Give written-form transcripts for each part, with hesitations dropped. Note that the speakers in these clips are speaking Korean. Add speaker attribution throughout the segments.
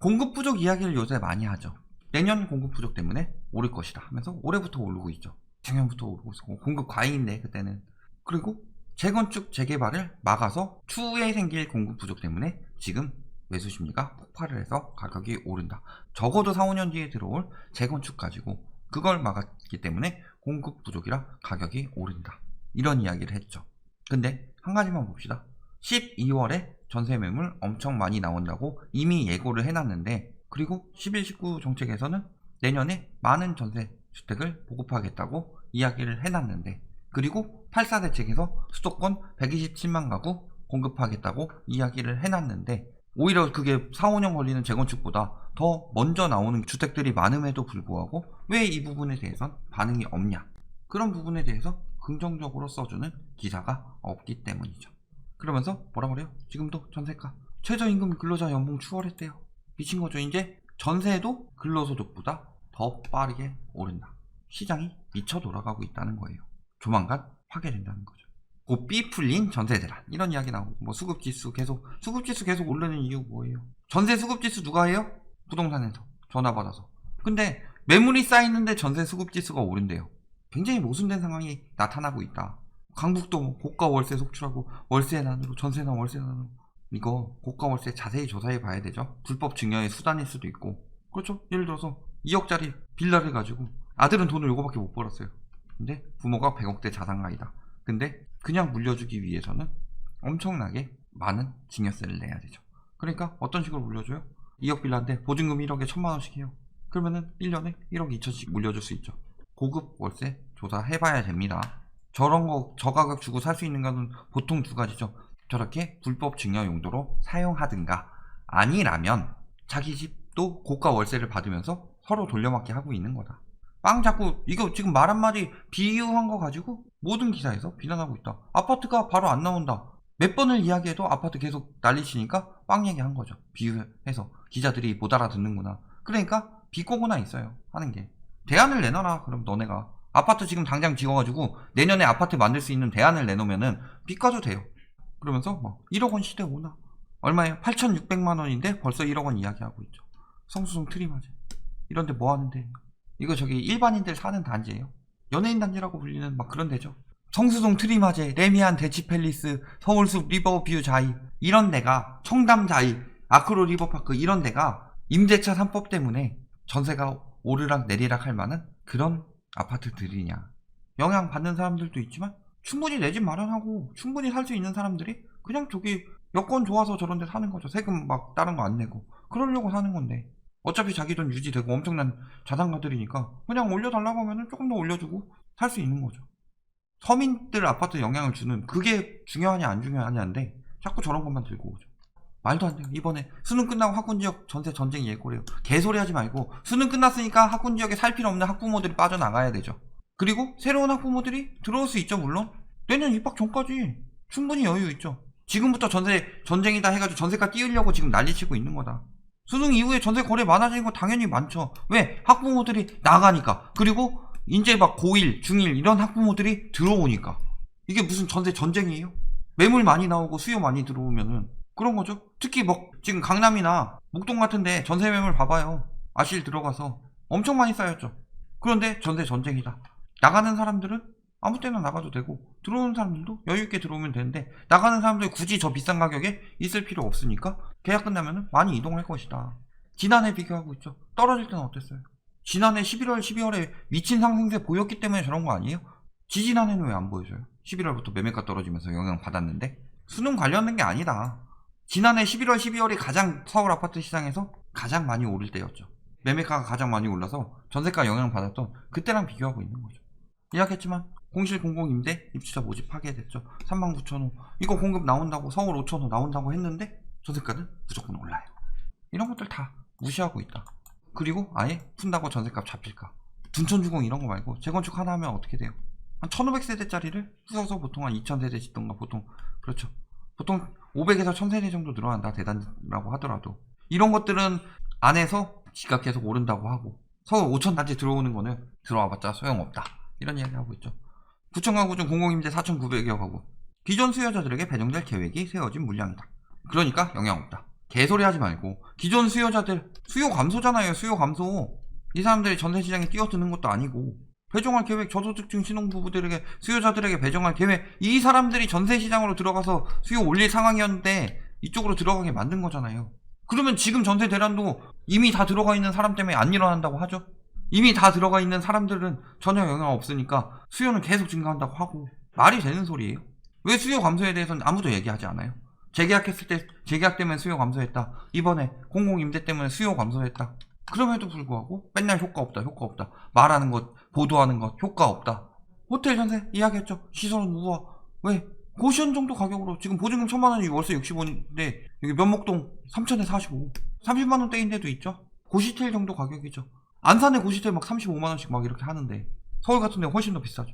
Speaker 1: 공급 부족 이야기를 요새 많이 하죠. 내년 공급 부족 때문에 오를 것이다 하면서 올해부터 오르고 있죠. 작년부터 오르고 있고 공급 과잉인데 그때는. 그리고 재건축 재개발을 막아서 추후에 생길 공급 부족 때문에 지금 매수 심리가 폭발을 해서 가격이 오른다. 적어도 4, 5년 뒤에 들어올 재건축 가지고 그걸 막았기 때문에 공급 부족이라 가격이 오른다. 이런 이야기를 했죠. 근데 한 가지만 봅시다. 12월에 전세 매물 엄청 많이 나온다고 이미 예고를 해놨는데, 그리고 11, 19 정책에서는 내년에 많은 전세 주택을 보급하겠다고 이야기를 해놨는데, 그리고 84 대책에서 수도권 127만 가구 공급하겠다고 이야기를 해놨는데, 오히려 그게 4, 5년 걸리는 재건축보다 더 먼저 나오는 주택들이 많음에도 불구하고 왜 이 부분에 대해선 반응이 없냐, 그런 부분에 대해서 긍정적으로 써주는 기사가 없기 때문이죠. 그러면서 뭐라 그래요? 지금도 전세가 최저임금 근로자 연봉 추월했대요. 미친거죠. 이제 전세도 근로소득보다 더 빠르게 오른다. 시장이 미쳐 돌아가고 있다는 거예요. 조만간 파괴된다는 거죠. 고삐 풀린 전세 대란, 이런 이야기 나오고, 뭐 수급지수 계속 오르는 이유 뭐예요? 전세 수급지수 누가 해요? 부동산에서 전화 받아서. 근데 매물이 쌓이는데 전세 수급지수가 오른대요. 굉장히 모순된 상황이 나타나고 있다. 강북도 고가 월세 속출하고 월세 난으로, 전세나 월세 난으로. 이거 고가 월세 자세히 조사해 봐야 되죠. 불법 증여의 수단일 수도 있고. 그렇죠. 예를 들어서 2억짜리 빌라를 가지고 아들은 돈을 요거밖에 못 벌었어요. 근데 부모가 100억대 자산가이다. 근데 그냥 물려주기 위해서는 엄청나게 많은 증여세를 내야 되죠. 그러니까 어떤 식으로 물려줘요? 2억 빌라인데 보증금 1억에 1000만원씩 해요. 그러면은 1년에 1억 2천씩 물려줄 수 있죠. 고급 월세 조사해봐야 됩니다. 저런 거 저가격 주고 살 수 있는 거는 보통 두 가지죠. 저렇게 불법 증여 용도로 사용하든가, 아니라면 자기 집도 고가 월세를 받으면서 서로 돌려막기 하고 있는 거다. 빵 자꾸 이거 지금 말 한마디 비유한 거 가지고 모든 기사에서 비난하고 있다. 아파트가 바로 안 나온다. 몇 번을 이야기해도 아파트 계속 난리치니까 빵 얘기한 거죠. 비유해서 기자들이 못 알아듣는구나. 그러니까 비꼬고나 있어요. 하는 게. 대안을 내놔라. 그럼 너네가 아파트 지금 당장 지어가지고 내년에 아파트 만들 수 있는 대안을 내놓으면은 빚가도 돼요. 그러면서 막 1억원 시대 오나? 얼마예요? 8,600만원인데 벌써 1억원 이야기하고 있죠. 성수동 트리마지 이런데 뭐 하는데? 이거 저기 일반인들 사는 단지예요. 연예인 단지라고 불리는 막 그런 데죠. 성수동 트리마제, 레미안 대치팰리스, 서울숲 리버뷰 자이, 이런 데가, 청담 자이, 아크로 리버파크, 이런 데가 임대차 3법 때문에 전세가 오르락 내리락 할 만한 그런 아파트들이냐. 영향 받는 사람들도 있지만 충분히 내 집 마련하고 충분히 살 수 있는 사람들이 그냥 저기 여건 좋아서 저런 데 사는 거죠. 세금 막 다른 거 안 내고 그러려고 사는 건데, 어차피 자기 돈 유지되고 엄청난 자산가들이니까 그냥 올려달라고 하면 조금 더 올려주고 살 수 있는 거죠. 서민들 아파트 영향을 주는, 그게 중요하냐 안 중요하냐인데 자꾸 저런 것만 들고 오죠. 말도 안 돼요. 이번에 수능 끝나고 학군지역 전세 전쟁 예고래요. 개소리 하지 말고, 수능 끝났으니까 학군지역에 살 필요 없는 학부모들이 빠져나가야 되죠. 그리고 새로운 학부모들이 들어올 수 있죠. 물론 내년 입학 전까지 충분히 여유 있죠. 지금부터 전세 전쟁이다 해가지고 전세가 띄우려고 지금 난리치고 있는 거다. 수능 이후에 전세 거래 많아지는 거 당연히 많죠. 왜? 학부모들이 나가니까. 그리고 이제 막 고1, 중1 이런 학부모들이 들어오니까. 이게 무슨 전세 전쟁이에요? 매물 많이 나오고 수요 많이 들어오면은 그런 거죠. 특히 뭐 지금 강남이나 목동 같은데 전세 매물 봐봐요. 아실 들어가서 엄청 많이 쌓였죠. 그런데 전세 전쟁이다. 나가는 사람들은 아무 때나 나가도 되고 들어오는 사람들도 여유있게 들어오면 되는데, 나가는 사람들이 굳이 저 비싼 가격에 있을 필요 없으니까 계약 끝나면 많이 이동할 것이다. 지난해 비교하고 있죠. 떨어질 때는 어땠어요? 지난해 11월, 12월에 미친 상승세 보였기 때문에 저런 거 아니에요? 지지난해는 왜 안 보여줘요? 11월부터 매매가 떨어지면서 영향 받았는데. 수능 관련된 게 아니다. 지난해 11월, 12월이 가장 서울 아파트 시장에서 가장 많이 오를 때였죠. 매매가가 가장 많이 올라서 전세가 영향 받았던 그때랑 비교하고 있는 거죠. 이야기했지만 공실 공공임대 입주자 모집 파괴됐죠. 39,000호 이거 공급 나온다고, 서울 5,000호 나온다고 했는데 전세가는 무조건 올라요. 이런 것들 다 무시하고 있다. 그리고 아예 푼다고 전세값 잡힐까? 둔촌주공 이런 거 말고 재건축 하나 하면 어떻게 돼요? 한 1500세대짜리를 부숴서 보통 한 2000세대 짓던가, 보통 그렇죠. 보통 500에서 1000세대 정도 늘어난다, 대단지라고 하더라도. 이런 것들은 안에서 지가 계속 오른다고 하고, 서울 5,000단지 들어오는 거는 들어와봤자 소용없다, 이런 이야기 하고 있죠. 구청 가구 중 공공임대 4,900여 가구, 기존 수요자들에게 배정될 계획이 세워진 물량이다. 그러니까 영향 없다. 개소리 하지 말고 기존 수요자들 수요 감소잖아요. 수요 감소. 이 사람들이 전세시장에 뛰어드는 것도 아니고 배정할 계획, 저소득층 신혼부부들에게 수요자들에게 배정할 계획, 이 사람들이 전세시장으로 들어가서 수요 올릴 상황이었는데 이쪽으로 들어가게 만든 거잖아요. 그러면 지금 전세 대란도 이미 다 들어가 있는 사람 때문에 안 일어난다고 하죠. 이미 다 들어가 있는 사람들은 전혀 영향 없으니까 수요는 계속 증가한다고 하고 말이 되는 소리예요. 왜 수요 감소에 대해서는 아무도 얘기하지 않아요? 재계약했을 때 재계약 때문에 수요 감소했다. 이번에 공공임대 때문에 수요 감소했다. 그럼에도 불구하고 맨날 효과 없다, 효과 없다. 말하는 것, 보도하는 것, 효과 없다. 호텔 전세 이야기했죠. 시설은 우아. 왜? 고시원 정도 가격으로 지금 보증금 1000만원이 월세 65인데 여기 면목동 3000에 45 30만원대인데도 있죠. 고시텔 정도 가격이죠. 안산에 고시텔 막 35만원씩 막 이렇게 하는데 서울 같은 데 훨씬 더 비싸죠.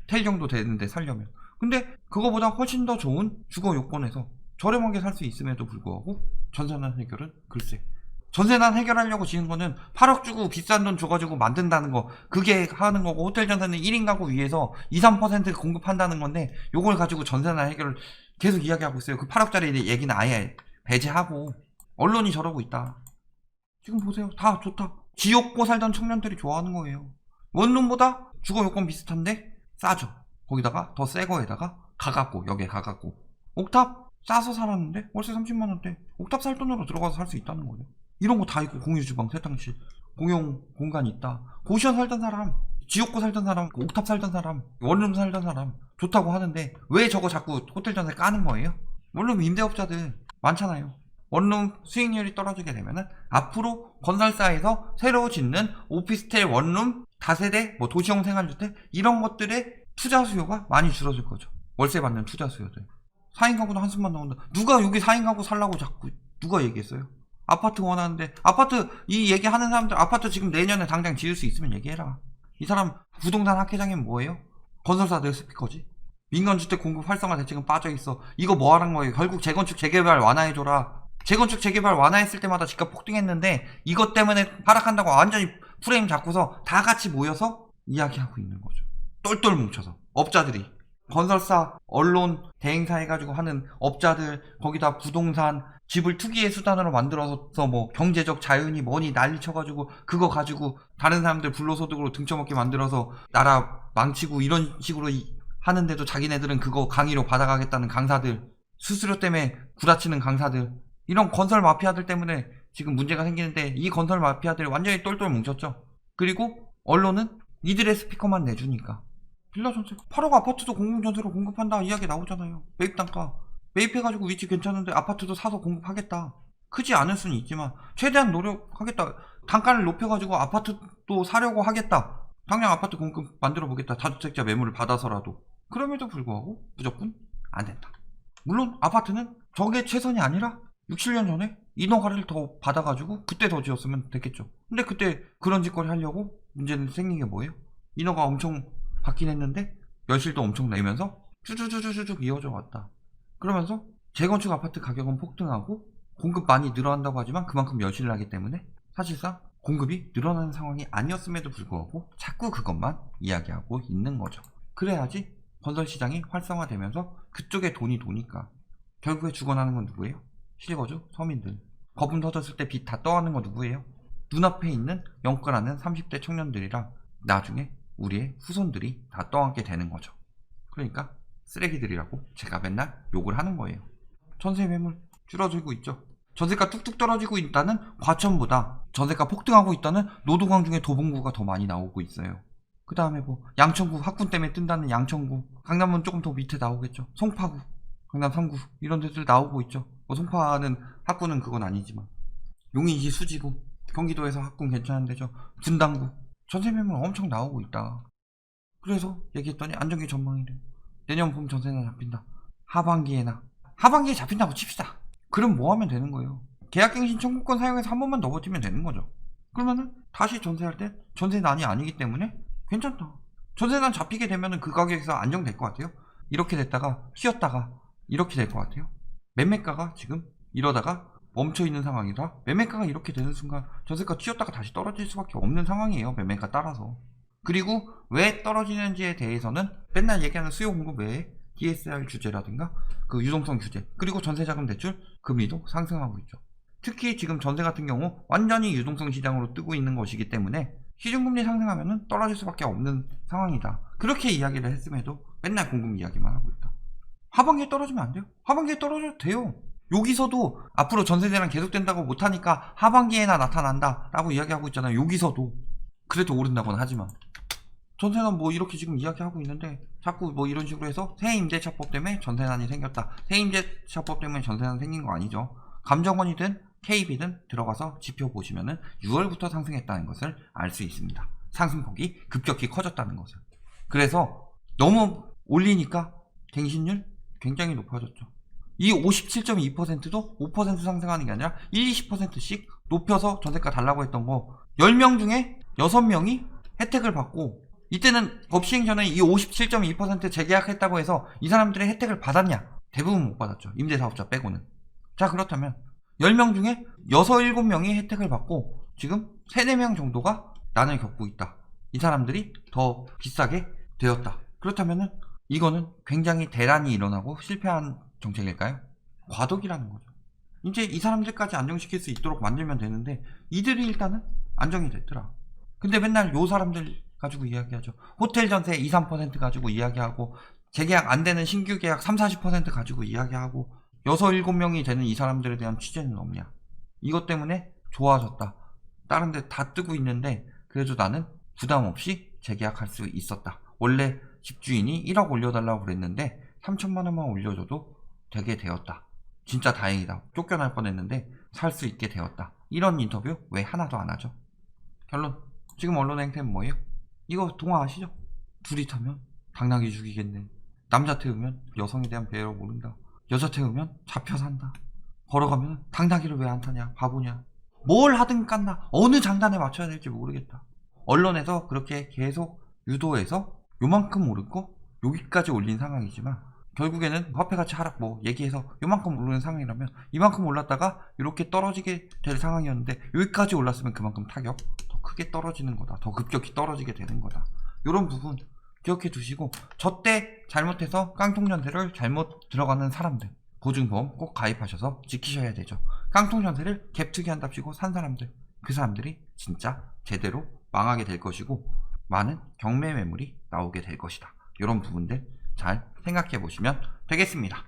Speaker 1: 텔 정도 되는데 살려면. 근데 그거보다 훨씬 더 좋은 주거 요건에서 저렴하게 살 수 있음에도 불구하고 전세난 해결은 글쎄. 전세난 해결하려고 지은 거는 8억 주고 비싼 돈 줘가지고 만든다는 거, 그게 하는 거고, 호텔 전세는 1인 가구 위에서 2, 3% 공급한다는 건데 요걸 가지고 전세난 해결을 계속 이야기하고 있어요. 그 8억짜리 얘기는 아예 배제하고 언론이 저러고 있다. 지금 보세요. 다 좋다. 지옥고 살던 청년들이 좋아하는 거예요. 원룸보다 주거 요건 비슷한데 싸죠. 거기다가 더 새 거에다가 가깝고, 여기에 가깝고. 옥탑 싸서 살았는데 월세 30만원대. 옥탑 살 돈으로 들어가서 살 수 있다는 거예요. 이런 거 다 있고, 공유주방, 세탁실, 공용 공간이 있다. 고시원 살던 사람, 지옥고 살던 사람, 옥탑 살던 사람, 원룸 살던 사람 좋다고 하는데 왜 저거 자꾸 호텔 전세 까는 거예요? 원룸 임대업자들 많잖아요. 원룸 수익률이 떨어지게 되면은 앞으로 건설사에서 새로 짓는 오피스텔, 원룸, 다세대, 뭐 도시형 생활주택 이런 것들의 투자 수요가 많이 줄어들 거죠. 월세 받는 투자 수요들. 4인 가구도 한숨만 나온다. 누가 여기 4인 가구 살라고 자꾸 누가 얘기했어요? 아파트 원하는데, 아파트 이 얘기하는 사람들 아파트 지금 내년에 당장 지을 수 있으면 얘기해라. 이 사람 부동산 학회장이면 뭐예요? 건설사들 스피커지. 민간주택 공급 활성화 대책은 빠져있어. 이거 뭐 하는 거예요? 결국 재건축 재개발 완화해줘라. 재건축 재개발 완화했을 때마다 집값 폭등했는데 이것 때문에 하락한다고 완전히 프레임 잡고서 다 같이 모여서 이야기하고 있는 거죠. 똘똘 뭉쳐서 업자들이, 건설사, 언론, 대행사 해가지고 하는 업자들, 거기다 부동산, 집을 투기의 수단으로 만들어서 뭐 경제적 자유니 뭐니 난리 쳐가지고 그거 가지고 다른 사람들 불로소득으로 등쳐먹게 만들어서 나라 망치고 이런 식으로 하는데도 자기네들은 그거 강의로 받아가겠다는 강사들, 수수료 때문에 구라치는 강사들, 이런 건설 마피아들 때문에 지금 문제가 생기는데 이 건설 마피아들이 완전히 똘똘 뭉쳤죠. 그리고 언론은 이들의 스피커만 내주니까 빌라 전세, 8억 아파트도 공공전세로 공급한다 이야기 나오잖아요. 매입 단가 매입해가지고 위치 괜찮은데 아파트도 사서 공급하겠다. 크지 않을 수는 있지만 최대한 노력하겠다. 단가를 높여가지고 아파트도 사려고 하겠다. 당장 아파트 공급 만들어 보겠다. 다주택자 매물을 받아서라도. 그럼에도 불구하고 무조건 안 된다. 물론 아파트는 저게 최선이 아니라 6, 7년 전에 인허가를 더 받아가지고 그때 더 지었으면 됐겠죠. 근데 그때 그런 짓거리 하려고 문제는 생긴 게 뭐예요? 인허가 엄청 받긴 했는데 열실도 엄청 내면서 쭈쭈쭈쭈쭉 이어져 왔다. 그러면서 재건축 아파트 가격은 폭등하고 공급 많이 늘어난다고 하지만 그만큼 열실을 하기 때문에 사실상 공급이 늘어나는 상황이 아니었음에도 불구하고 자꾸 그것만 이야기하고 있는 거죠. 그래야지 건설시장이 활성화되면서 그쪽에 돈이 도니까 결국에 죽어나는 건 누구예요? 실거주 서민들. 거품 터졌을 때 빚 다 떠안는 건 누구예요? 눈앞에 있는 영끌하는 30대 청년들이랑 나중에 우리의 후손들이 다 떠안게 되는 거죠. 그러니까 쓰레기들이라고 제가 맨날 욕을 하는 거예요. 전세 매물 줄어들고 있죠. 전세가 뚝뚝 떨어지고 있다는 과천보다 전세가 폭등하고 있다는 노도강 중에 도봉구가 더 많이 나오고 있어요. 그 다음에 뭐 양천구 학군 때문에 뜬다는 양천구, 강남은 조금 더 밑에 나오겠죠. 송파구, 강남 3구 이런 데들 나오고 있죠. 뭐 송파는 학군은 그건 아니지만 용인시 수지구, 경기도에서 학군 괜찮은 데죠. 분당구 전세 매물 엄청 나오고 있다. 그래서 얘기했더니 안정기 전망이래. 내년 봄 전세는 잡힌다. 하반기에 잡힌다고 칩시다. 그럼 뭐 하면 되는 거예요? 계약갱신 청구권 사용해서 한 번만 더 버티면 되는 거죠. 그러면은 다시 전세할 때 전세난이 아니기 때문에 괜찮다. 전세난 잡히게 되면은 그 가격에서 안정될 것 같아요. 이렇게 됐다가 튀었다가 이렇게 될 것 같아요. 매매가가 지금 이러다가 멈춰있는 상황이라 매매가가 이렇게 되는 순간 전세가 튀었다가 다시 떨어질 수밖에 없는 상황이에요. 매매가 따라서. 그리고 왜 떨어지는지에 대해서는 맨날 얘기하는 수요 공급 외에 DSR 규제라든가 그 유동성 규제, 그리고 전세자금 대출 금리도 상승하고 있죠. 특히 지금 전세 같은 경우 완전히 유동성 시장으로 뜨고 있는 것이기 때문에 시중금리 상승하면 떨어질 수밖에 없는 상황이다. 그렇게 이야기를 했음에도 맨날 공급 이야기만 하고 있다. 하반기에 떨어지면 안 돼요? 하반기에 떨어져도 돼요. 여기서도 앞으로 전세대란 계속된다고 못하니까 하반기에나 나타난다 라고 이야기하고 있잖아요. 여기서도. 그래도 오른다고는 하지만 전세난 뭐 이렇게 지금 이야기하고 있는데 자꾸 뭐 이런 식으로 해서 세임대차법 때문에 전세난이 생겼다. 세임대차법 때문에 전세난 생긴 거 아니죠. 감정원이든 KB든 들어가서 지표 보시면은 6월부터 상승했다는 것을 알 수 있습니다. 상승폭이 급격히 커졌다는 것을. 그래서 너무 올리니까 갱신율 굉장히 높아졌죠. 이 57.2%도 5% 상승하는 게 아니라 20%씩 높여서 전세가 달라고 했던 거 10명 중에 6명이 혜택을 받고, 이때는 법 시행 전에 이 57.2% 재계약했다고 해서 이 사람들의 혜택을 받았냐? 대부분 못 받았죠. 임대사업자 빼고는. 자, 그렇다면 10명 중에 6, 7명이 혜택을 받고 지금 3, 4명 정도가 난을 겪고 있다. 이 사람들이 더 비싸게 되었다. 그렇다면은 이거는 굉장히 대란이 일어나고 실패한 정책일까요? 과도기라는 거죠. 이제 이 사람들까지 안정시킬 수 있도록 만들면 되는데 이들이 일단은 안정이 됐더라. 근데 맨날 요 사람들 가지고 이야기하죠. 호텔 전세 2, 3% 가지고 이야기하고 재계약 안 되는 신규 계약 3, 40% 가지고 이야기하고 6, 7명이 되는 이 사람들에 대한 취재는 없냐. 이것 때문에 좋아졌다. 다른 데 다 뜨고 있는데 그래도 나는 부담 없이 재계약할 수 있었다. 원래 집주인이 1억 올려달라고 그랬는데 3천만 원만 올려줘도 되게 되었다. 진짜 다행이다. 쫓겨날 뻔했는데 살 수 있게 되었다. 이런 인터뷰 왜 하나도 안 하죠? 결론. 지금 언론의 행태는 뭐예요? 이거 동화 아시죠? 둘이 타면 당나귀 죽이겠네. 남자 태우면 여성에 대한 배려 모른다. 여자 태우면 잡혀 산다. 걸어가면 당나귀를 왜 안 타냐? 바보냐? 뭘 하든 깐다. 어느 장단에 맞춰야 될지 모르겠다. 언론에서 그렇게 계속 유도해서 요만큼 오르고 여기까지 올린 상황이지만 결국에는 화폐가치 하락 뭐 얘기해서 요만큼 오르는 상황이라면 이만큼 올랐다가 이렇게 떨어지게 될 상황이었는데 여기까지 올랐으면 그만큼 타격 더 크게 떨어지는 거다. 더 급격히 떨어지게 되는 거다. 이런 부분 기억해 두시고, 저때 잘못해서 깡통전세를 잘못 들어가는 사람들 보증보험 꼭 가입하셔서 지키셔야 되죠. 깡통전세를 갭투기 한답시고 산 사람들, 그 사람들이 진짜 제대로 망하게 될 것이고 많은 경매 매물이 나오게 될 것이다. 이런 부분들 잘 생각해 보시면 되겠습니다.